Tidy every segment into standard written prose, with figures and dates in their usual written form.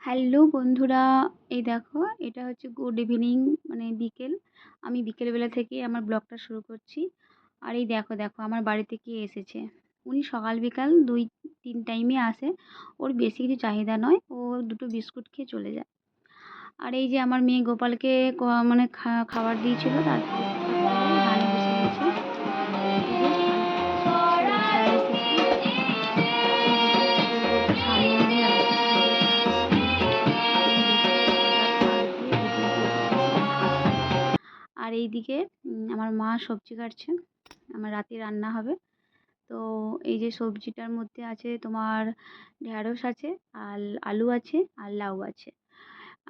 Hello বন্ধুরা, এই দেখো এটা হচ্ছে গুড ইভিনিং, মানে বিকেল। আমি বিকেলবেলা থেকে আমার ব্লগটা শুরু করছি। আর এই দেখো দেখো আমার বাড়িতে কে এসেছে। উনি সকাল বিকাল 2-3 টাইমে আসে। ওর বেশি কিছু চাহিদা নয়, ও দুটো বিস্কুট খেয়ে চলে যায়। আর এই যে আমার মেয়ে গোপালকে মানে খাবার দিয়েছিল, তার বিস্কুটটা খেয়ে গানে বসে গেছে। এই যে গান প্র্যাকটিস করছে, ওর স্যার এসেছে। এইদিকে ওর সামনে দিয়ে রাস্তা সামনে দিয়ে আসছে। আমি দেখে পর্দার ফাঁক দিয়ে ভিডিও করছি, বেশি হাসছে। আর এইদিকে আমার মা সবজি কাটছে, আমার রাতে রান্না হবে। তো এই যে সবজিটার মধ্যে আছে তোমার ঢ্যাঁড়স আছে, আর আলু আছে, আর লাউ আছে।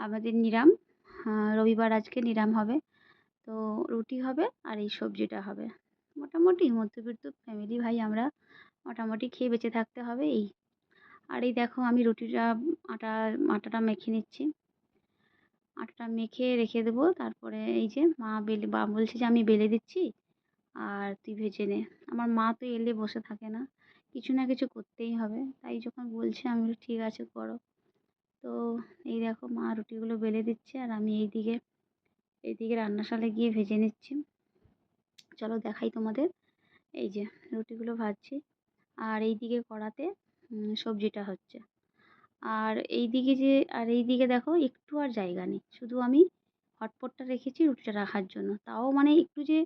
আমাদের নিরাম, রবিবার আজকে নিরাম হবে। তো রুটি হবে আর এই সবজিটা হবে। মোটামুটি মধ্যবিত্ত ফ্যামিলি ভাই আমরা, মোটামুটি খেয়ে বেঁচে থাকতে হবে এই। আর এই দেখো আমি রুটিটা আটাটা মেখে নিচ্ছি। আটাটা মেখে রেখে দেবো, তারপরে এই যে বা বলছে যে আমি বেলে দিচ্ছি আর তুই ভেজে নে। আমার মা তো এলে বসে থাকে না, কিছু না কিছু করতেই হবে। তাই যখন বলছে আমি বলি ঠিক আছে করো। তো এই দেখো মা রুটিগুলো বেলে দিচ্ছে আর আমি এইদিকে রান্নাশালে গিয়ে ভেজে নিচ্ছি। চলো দেখাই তোমাদের। এই যে রুটিগুলো ভাজছি আর এইদিকে কড়াতে সবজিটা হচ্ছে। আর এইদিকে দেখো একটু আর জায়গা নেই, শুধু আমি হটপটটা রেখেছি রুটিটা রাখার জন্য। তাও মানে একটু যে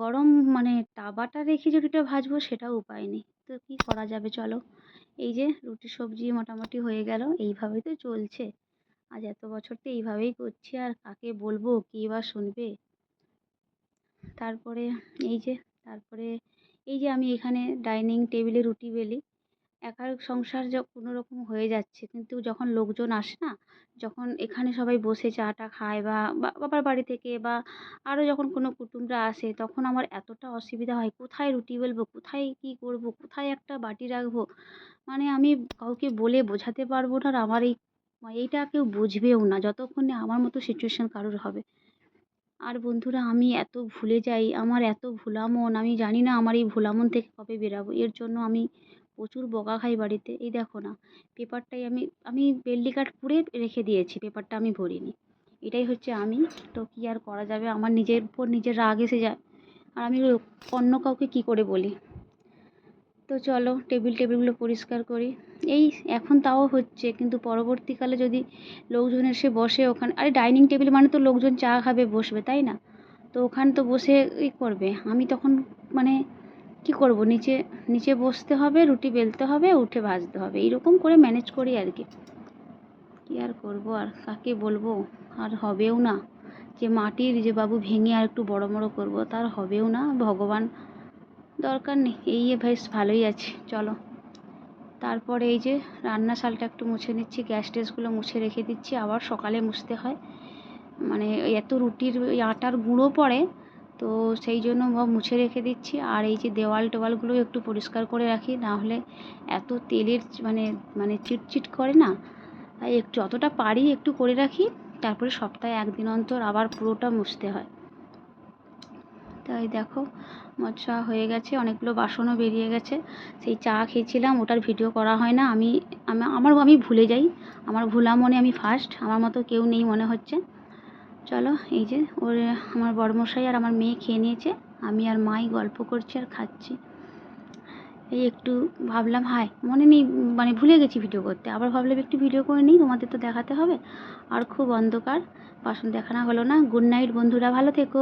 গরম, মানে তাওয়াটা রেখে যে রুটিটা ভাজবো সেটাও উপায় নেই। তো কী করা যাবে চলো। এই যে রুটি সবজি মোটামুটি হয়ে গেল, এইভাবেই তো চলছে। আজ এত বছর তো এইভাবেই করছি, আর কাকে বলবো, কে বা শুনবে। তারপরে এই যে তারপরে এই যে আমি এখানে ডাইনিং টেবিলে রুটি বেলি। একার সংসার কোনো রকম হয়ে যাচ্ছে, কিন্তু যখন লোকজন আসে না, যখন এখানে সবাই বসে চাটা খায় বা বাবার বাড়ি থেকে বা আরও যখন কোনো কুটুমরা আসে, তখন আমার এতটা অসুবিধা হয়, কোথায় রুটি বেলবো, কোথায় কী করব, কোথায় একটা বাটি রাখবো। মানে আমি কাউকে বলে বোঝাতে পারবো না, আর আমার এইটা কেউ বুঝবেও না যতক্ষণ না আমার মতো সিচুয়েশান কারোর হবে। আর বন্ধুরা আমি এত ভুলে যাই, আমার এত ভোলা মন, আমি জানি না আমার এই ভোলা মন থেকে কবে বেরাবো। এর জন্য আমি প্রচুর বকা খাই বাড়িতে। এই দেখো না, পেপারটাই আমি আমি বেল্লি কার্ড পুড়ে রেখে দিয়েছি, পেপারটা আমি ভরিনি। এটাই হচ্ছে আমি। তো কী আর করা যাবে, আমার নিজের উপর নিজের রাগ এসে যায়। আর আমি অন্য কাউকে কী করে বলি। তো চলো টেবিলগুলো পরিষ্কার করি। এই এখন তাও হচ্ছে, কিন্তু পরবর্তীকালে যদি লোকজন এসে বসে ওখানে, আরে ডাইনিং টেবিল মানে তো লোকজন চা খাবে বসবে, তাই না? তো ওখানে তো বসে করবে, আমি তখন মানে কী করব, নিচে নিচে বসতে হবে, রুটি বেলতে হবে, উঠে ভাজতে হবে, এইরকম করে ম্যানেজ করি আর কি। কী আর করব, আর কাকে বলবো। আর হবেও না, যে মাটির যে বাবু ভেঙে আর একটু বড় করব, তার হবেও না। ভগবান, দরকার নেই, এই বেশ ভালোই আছে চলো। তারপরে এই যে রান্নাশালটা একটু মুছে নিচ্ছি, গ্যাস ট্যাসগুলো মুছে রেখে দিচ্ছি, আবার সকালে মুছতে হয়। মানে এত রুটির ওই আটার গুঁড়ো পড়ে, তো সেই জন্য মুছে রেখে দিচ্ছি। আর এই যে দেওয়াল টেওয়ালগুলো একটু পরিষ্কার করে রাখি, না হলে এত তেলের মানে মানে চিটচিট করে না। তাই একটু যতটা পারি একটু করে রাখি, তারপরে সপ্তাহে একদিন অন্তর আবার পুরোটা মুছতে হয়। তাই দেখো মোছা হয়ে গেছে, অনেকগুলো বাসনও বেরিয়ে গেছে। সেই চা খেয়েছিলাম, ওটার ভিডিও করা হয় না। আমি ভুলে যাই, আমার ভোলা মনে আমি ফার্স্ট, আমার মতো কেউ নেই মনে হচ্ছে। চলো এই যে আমার বড়মশাই আর আমার মেয়ে খেয়ে নিয়েছে, আমি আর মাই গল্প করছি আর খাচ্ছি। এই একটু ভাবলাম হায় মনে নেই, মানে ভুলে গেছি ভিডিও করতে, আবার ভাবলাম একটু ভিডিও করে নিই, তোমাদের তো দেখাতে হবে। আর খুব অন্ধকার, বাসন দেখানো হলো না। গুড নাইট বন্ধুরা, ভালো থেকো।